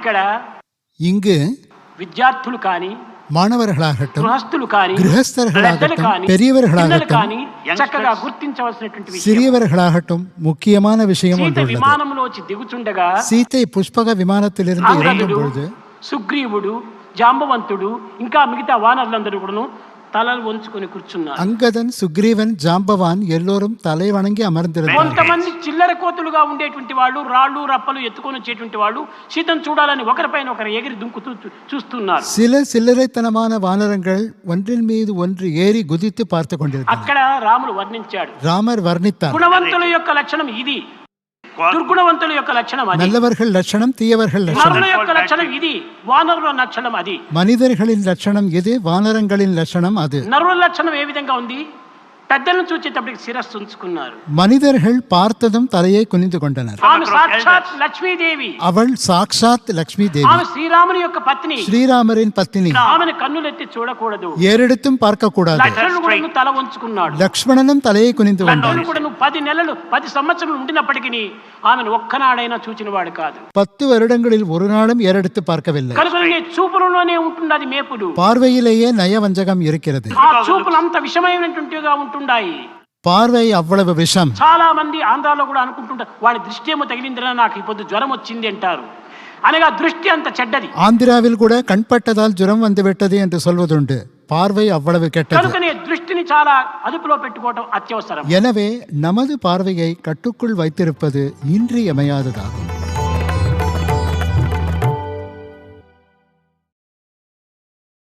ఇక్కడ இங்கு విద్యార్థులు కానీ மாணவர்களாகட்டும் గృహస్థులు కానీ கிரகஸ்தர்களாகட்டும் பெரியவர்களாகட்டும் కానీ చక్కగా గుర్తించవలసినటువంటి విషయం. சிறியவர்களாகட்டும் முக்கியமான விஷயம் సీత ஒன்று உள்ளது. విమానంలోంచి దిగుచుండగా சீத்தை புஷ்பக விமானத்திலிருந்து இறங்கும் అంగదుడు, பொழுது సుగ్రీవుడు, జాంబవంతుడు ఇంకా మిగతా వానరులందరూ కూడాను తలలు వంచుకొని కూర్చున్నారు. அங்கதன் சுக்ரீவன் ஜாம்பவான் எல்லோரும் தலை வணங்கி அமர்ந்திருந்தார்கள். కొంతమంది చిల్లర కోతులుగా ఉండేటువంటి వాళ్ళు రాళ్ళు రప్పలు ఎత్తుకొని వచ్చేటువంటి వాళ్ళు సీతను చూడాలని ఒకరిపైన ఒకరు ఎగిరి దుంకుతూ చూస్తున్నారు. சில சில்லறைத்தனமான வானரங்கள் ஒன்றின் மீது ஒன்று ஏறி குதித்து பார்த்து கொண்டிருந்தார். అక్కడ రాముడు వర్ణించాడు. ராமர் வர்ணித்தார், గుణవంతుల యొక్క లక్షణం ఇది, దుర్గుణవంతుల యొక్క లక్షణం అది. நல்லவர்கள் லட்சணம், தீயவர்கள் லட்சணம். నరుల యొక్క లక్షణం ఇది, వానరుల లక్షణం అది. மனிதர்களின் லட்சணம் இது, வானரங்களின் லட்சணம் அது. నరుల లక్షణం ఏ విధంగా ఉంది? పెద్దలను చూచేటప్పటికి శిరస్సు ఉంచుకున్నారు. மனிதர்கள் பார்த்ததும் தலையை குனிந்து கொண்டனர். ఆమె సాక్షాత్ లక్ష్మీదేవి, அவள் சாக்ஷாத் லக்ஷ்மி தேவி, ఆమె శ్రీరాముని యొక్క పత్ని. ஸ்ரீராமரின் பத்தினி. ఆమెను కన్నులెత్తి చూడకూడదు. ஏறெடுத்தும் பார்க்க கூடாது. లక్ష్మణుడు కూడా తల వంచుకున్నాడు. லக்ஷ்மணனும் தலையை குனிந்து கொண்டார். లక్ష్మణుడు కూడా 10 నెలలు 10 సంవత్సరాలు ఉండినప్పటికీ ఆమెను ఒక్కనాడైనా చూచినవాడు కాదు. 10 வருடங்களில் ஒரு நாளும் ஏறெடுத்து பார்க்கவில்லை. కనుకనే చూపులలోనే ఉంటున్నది మేపుడు. பார்வையிலேயே நயவஞ்சகம் இருக்கிறது. ఆ చూపులు అంత విషమైనటువంటివిగా ఉంటున్నాయి. பார்வை అవ్వளவு விஷம். చాలా మంది ఆంధ్రాలో కూడా అనుకుంటుంటారు, వాడి దృష్టి ఏమో తగిలిందిరా, నాకు ఈ పొద్దు జ్వరం వచ్చింది అంటారు. అనగా దృష్టి అంత చెడ్డది. ஆந்திராவில் கூட கண்பட்டதால் ஜுரம் வந்துவிட்டது என்று சொல்வதுண்டு. பார்வை அவ்வளவு கெட்டது. కనుకనే దృష్టిని చాలా అదుపులో పెట్టుకోవడం అత్యవసరం. எனவே நமது பார்வையை கட்டுக்குள் வைத்திருப்பது இன்றியமையாததாகும்.